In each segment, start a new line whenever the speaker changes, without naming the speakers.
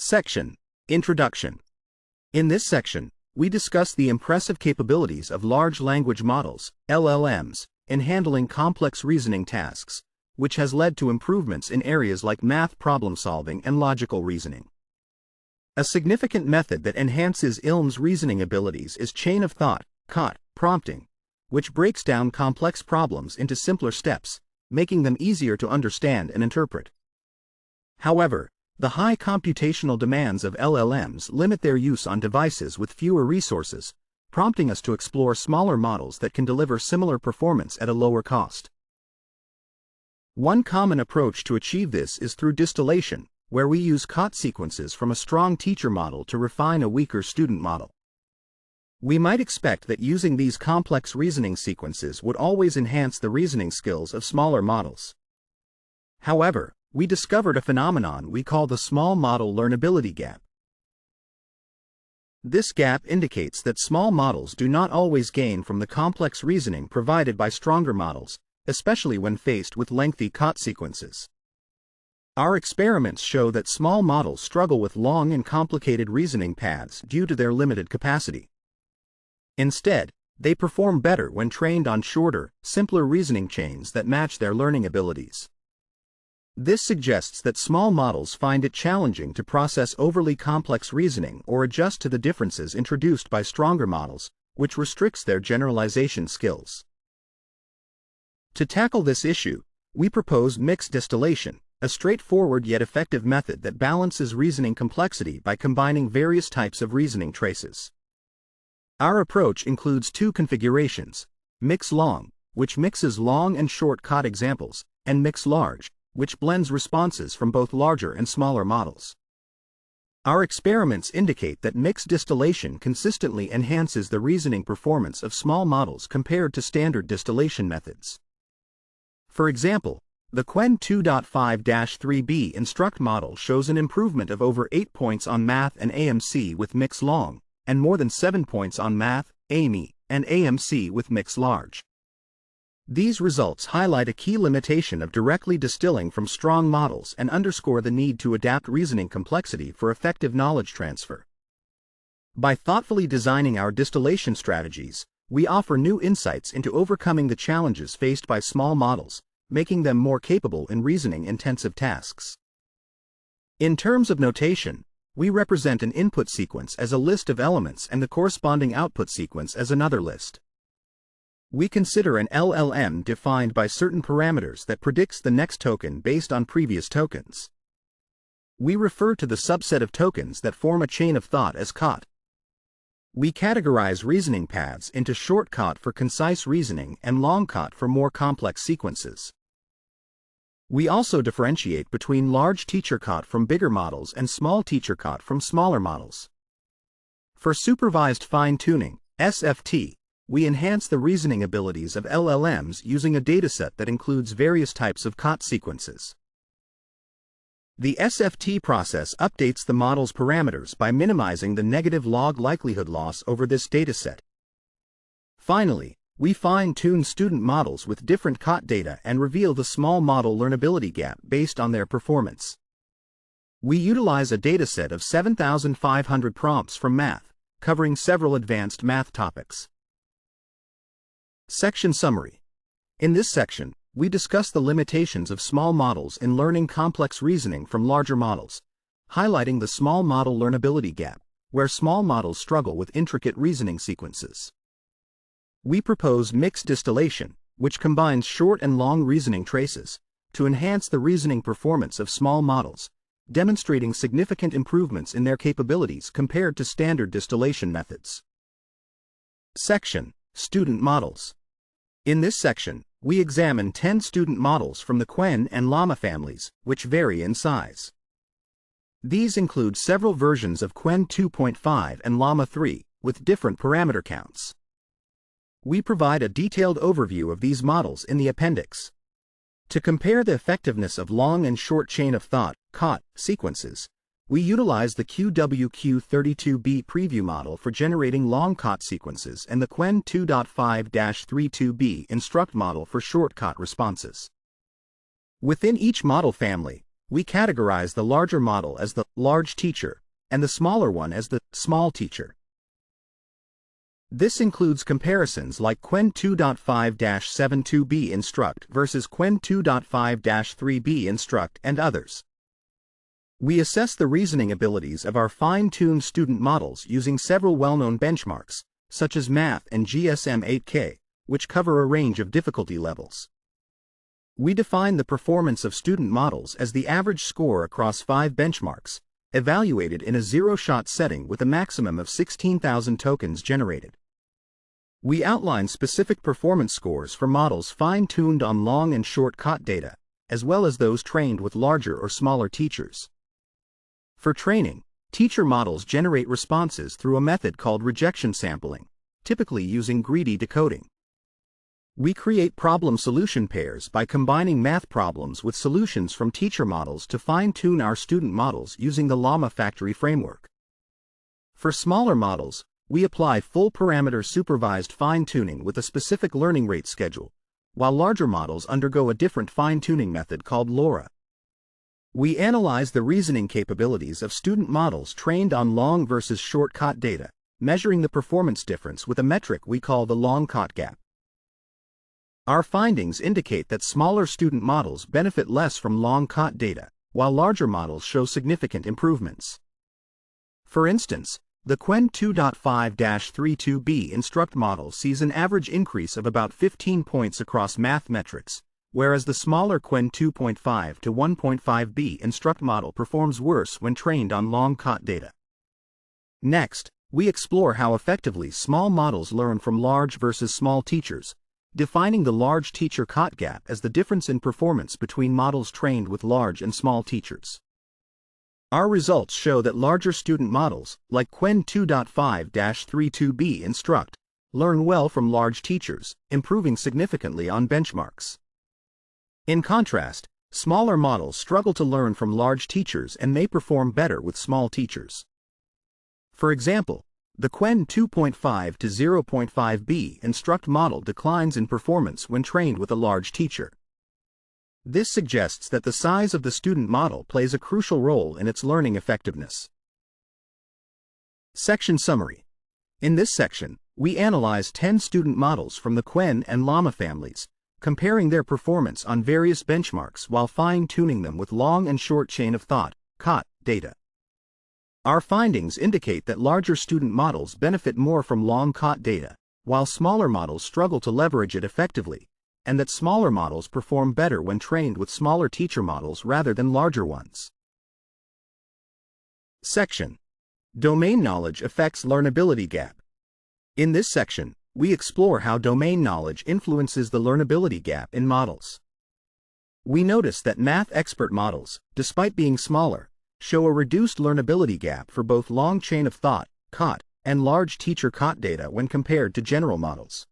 Section: Introduction. In this section, we discuss the impressive capabilities of large language models, LLMs, in handling complex reasoning tasks, which has led to improvements in areas like math problem solving and logical reasoning. A significant method that enhances ILM's reasoning abilities is chain of thought, COT, prompting, which breaks down complex problems into simpler steps, making them easier to understand and interpret. However, the high computational demands of LLMs limit their use on devices with fewer resources, prompting us to explore smaller models that can deliver similar performance at a lower cost. One common approach to achieve this is through distillation, where we use COT sequences from a strong teacher model to refine a weaker student model. We might expect that using these complex reasoning sequences would always enhance the reasoning skills of smaller models. However, we discovered a phenomenon we call the Small Model Learnability Gap. This gap indicates that small models do not always gain from the complex reasoning provided by stronger models, especially when faced with lengthy COT sequences. Our experiments show that small models struggle with long and complicated reasoning paths due to their limited capacity. Instead, they perform better when trained on shorter, simpler reasoning chains that match their learning abilities. This suggests that small models find it challenging to process overly complex reasoning or adjust to the differences introduced by stronger models, which restricts their generalization skills. To tackle this issue, we propose mixed distillation, a straightforward yet effective method that balances reasoning complexity by combining various types of reasoning traces. Our approach includes two configurations: mix-long, which mixes long and short COT examples, and mix-large, which blends responses from both larger and smaller models. Our experiments indicate that mixed distillation consistently enhances the reasoning performance of small models compared to standard distillation methods. For example, the Qwen 2.5-3b Instruct model shows an improvement of over 8 points on math and AMC with mix-long, and more than 7 points on math, AME, and AMC with mix-large. These results highlight a key limitation of directly distilling from strong models and underscore the need to adapt reasoning complexity for effective knowledge transfer. By thoughtfully designing our distillation strategies, we offer new insights into overcoming the challenges faced by small models, making them more capable in reasoning-intensive tasks. In terms of notation, we represent an input sequence as a list of elements and the corresponding output sequence as another list. We consider an LLM defined by certain parameters that predicts the next token based on previous tokens. We refer to the subset of tokens that form a chain of thought as COT. We categorize reasoning paths into short COT for concise reasoning and long COT for more complex sequences. We also differentiate between large teacher COT from bigger models and small teacher COT from smaller models. For supervised fine-tuning, SFT, we enhance the reasoning abilities of LLMs using a dataset that includes various types of COT sequences. The SFT process updates the model's parameters by minimizing the negative log likelihood loss over this dataset. Finally, we fine-tune student models with different COT data and reveal the small model learnability gap based on their performance. We utilize a dataset of 7,500 prompts from math, covering several advanced math topics. Section Summary. In this section, we discuss the limitations of small models in learning complex reasoning from larger models, highlighting the small model learnability gap, where small models struggle with intricate reasoning sequences. We propose mixed distillation, which combines short and long reasoning traces, to enhance the reasoning performance of small models, demonstrating significant improvements in their capabilities compared to standard distillation methods. Section: Student Models. In this section, we examine 10 student models from the Qwen and Llama families, which vary in size. These include several versions of Qwen 2.5 and Llama 3, with different parameter counts. We provide a detailed overview of these models in the appendix. To compare the effectiveness of long and short chain of thought, COT, sequences, we utilize the QWQ32B preview model for generating long COT sequences and the Qwen 2.5-32B instruct model for short COT responses. Within each model family, we categorize the larger model as the large teacher and the smaller one as the small teacher. This includes comparisons like Quen 2.5-72b instruct versus Quen 2.5-3b instruct and others. We assess the reasoning abilities of our fine-tuned student models using several well-known benchmarks, such as Math and GSM-8K, which cover a range of difficulty levels. We define the performance of student models as the average score across 5 benchmarks, evaluated in a zero-shot setting with a maximum of 16,000 tokens generated. We outline specific performance scores for models fine-tuned on long and short COT data, as well as those trained with larger or smaller teachers. For training, teacher models generate responses through a method called rejection sampling, typically using greedy decoding. We create problem-solution pairs by combining math problems with solutions from teacher models to fine-tune our student models using the Llama Factory framework. For smaller models, we apply full-parameter supervised fine-tuning with a specific learning rate schedule, while larger models undergo a different fine-tuning method called LoRa. We analyze the reasoning capabilities of student models trained on long versus short COT data, measuring the performance difference with a metric we call the long COT gap. Our findings indicate that smaller student models benefit less from long COT data, while larger models show significant improvements. For instance, the Quen 2.5-32b instruct model sees an average increase of about 15 points across math metrics, whereas the smaller Quen 2.5 to 1.5b instruct model performs worse when trained on long COT data. Next, we explore how effectively small models learn from large versus small teachers, defining the large teacher COT gap as the difference in performance between models trained with large and small teachers. Our results show that larger student models, like Quen 2.5-32b instruct, learn well from large teachers, improving significantly on benchmarks. In contrast, smaller models struggle to learn from large teachers and may perform better with small teachers. For example, the Quen 2.5 to 0.5b instruct model declines in performance when trained with a large teacher. This suggests that the size of the student model plays a crucial role in its learning effectiveness. Section Summary. In this section, we analyze 10 student models from the Quen and Llama families, comparing their performance on various benchmarks while fine-tuning them with long and short chain of thought, COT, data. Our findings indicate that larger student models benefit more from long COT data, while smaller models struggle to leverage it effectively, and that smaller models perform better when trained with smaller teacher models rather than larger ones. Section: Domain knowledge affects learnability gap. In this section, we explore how domain knowledge influences the learnability gap in models. We notice that math expert models, despite being smaller, show a reduced learnability gap for both long chain of thought, COT, and large teacher COT data when compared to general models.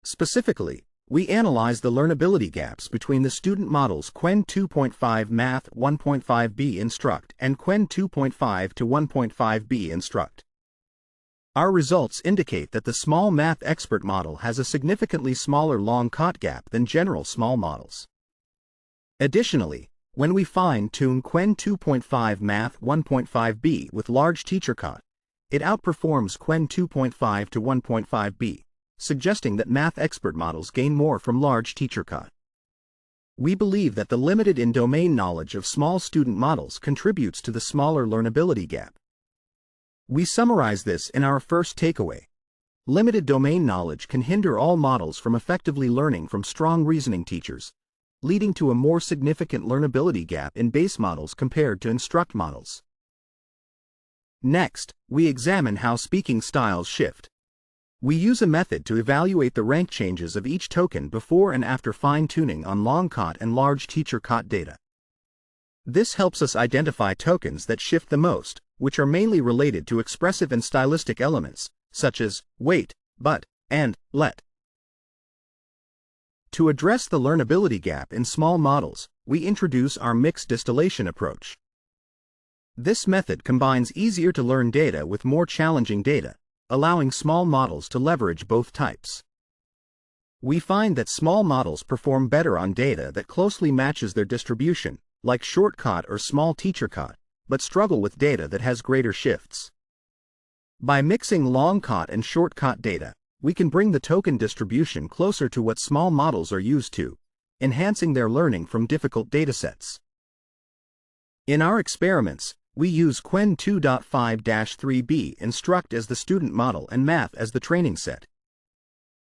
Specifically, we analyze the learnability gaps between the student models Quen 2.5 Math 1.5b instruct and Quen 2.5 to 1.5b instruct. Our results indicate that the small math expert model has a significantly smaller long COT gap than general small models. Additionally, when we fine-tune Quen 2.5 Math 1.5b with large teacher COT, it outperforms Quen 2.5 to 1.5b. Suggesting that math expert models gain more from large teacher COT. We believe that the limited in-domain knowledge of small student models contributes to the smaller learnability gap. We summarize this in our first takeaway. Limited domain knowledge can hinder all models from effectively learning from strong reasoning teachers, leading to a more significant learnability gap in base models compared to instruct models. Next, we examine how speaking styles shift. We use a method to evaluate the rank changes of each token before and after fine-tuning on long COT and large teacher COT data. This helps us identify tokens that shift the most, which are mainly related to expressive and stylistic elements, such as wait, but, and let. To address the learnability gap in small models, we introduce our mixed distillation approach. This method combines easier-to-learn data with more challenging data, allowing small models to leverage both types. We find that small models perform better on data that closely matches their distribution, like short-caught or small teacher-caught, but struggle with data that has greater shifts. By mixing long-caught and short-caught data, we can bring the token distribution closer to what small models are used to, enhancing their learning from difficult datasets. In our experiments, we use Qwen 2.5-3b Instruct as the student model and Math as the training set.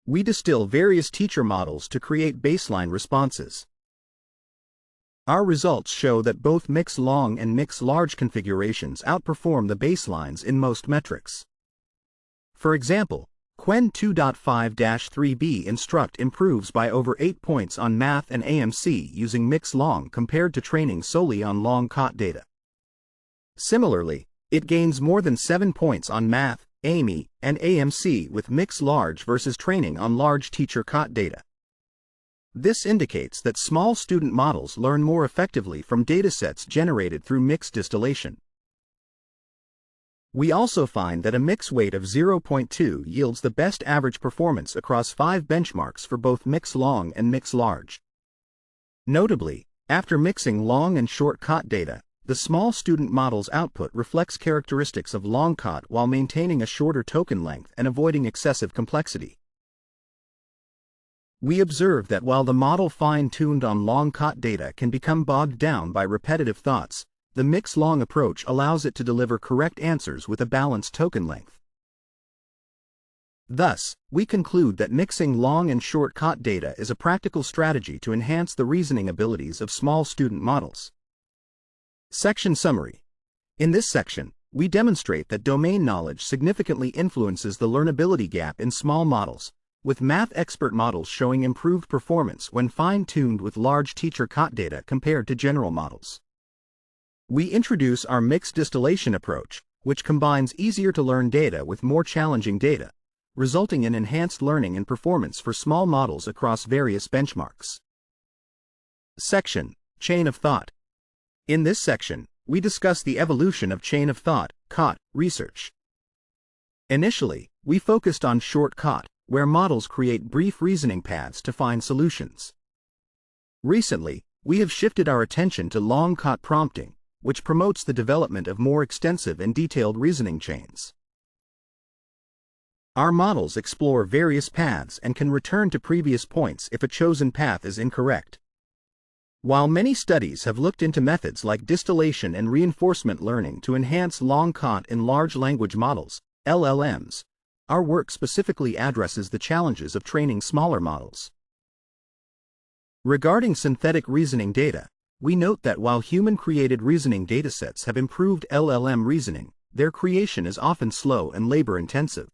We distill various teacher models to create baseline responses. Our results show that both mix-long and mix-large configurations outperform the baselines in most metrics. For example, Qwen 2.5-3b Instruct improves by over 8 points on Math and AMC using mix-long compared to training solely on long-caught data. Similarly, it gains more than 7 points on Math, AME, and AMC with mix-large versus training on large teacher-caught data. This indicates that small student models learn more effectively from datasets generated through mix distillation. We also find that a mix weight of 0.2 yields the best average performance across 5 benchmarks for both mix-long and mix-large. Notably, after mixing long and short-caught data, the small student model's output reflects characteristics of long-caught while maintaining a shorter token length and avoiding excessive complexity. We observe that while the model fine-tuned on long-caught data can become bogged down by repetitive thoughts, the mix-long approach allows it to deliver correct answers with a balanced token length. Thus, we conclude that mixing long and short-caught data is a practical strategy to enhance the reasoning abilities of small student models. Section Summary. In this section, we demonstrate that domain knowledge significantly influences the learnability gap in small models, with math expert models showing improved performance when fine-tuned with large teacher-caught data compared to general models. We introduce our mixed distillation approach, which combines easier-to-learn data with more challenging data, resulting in enhanced learning and performance for small models across various benchmarks. Section: Chain of Thought. In this section, we discuss the evolution of chain of thought, COT, research. Initially, we focused on short-caught, where models create brief reasoning paths to find solutions. Recently, we have shifted our attention to long-caught prompting, which promotes the development of more extensive and detailed reasoning chains. Our models explore various paths and can return to previous points if a chosen path is incorrect. While many studies have looked into methods like distillation and reinforcement learning to enhance long-caught in large language models, LLMs, our work specifically addresses the challenges of training smaller models. Regarding synthetic reasoning data, we note that while human-created reasoning datasets have improved LLM reasoning, their creation is often slow and labor-intensive.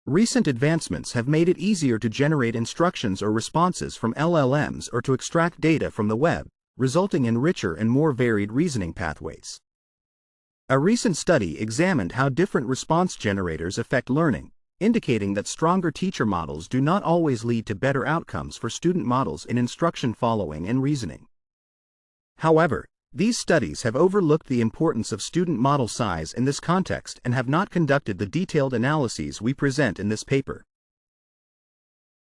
Recent advancements have made it easier to generate instructions or responses from LLMs or to extract data from the web, resulting in richer and more varied reasoning pathways. A recent study examined how different response generators affect learning, indicating that stronger teacher models do not always lead to better outcomes for student models in instruction following and reasoning. However, these studies have overlooked the importance of student model size in this context and have not conducted the detailed analyses we present in this paper.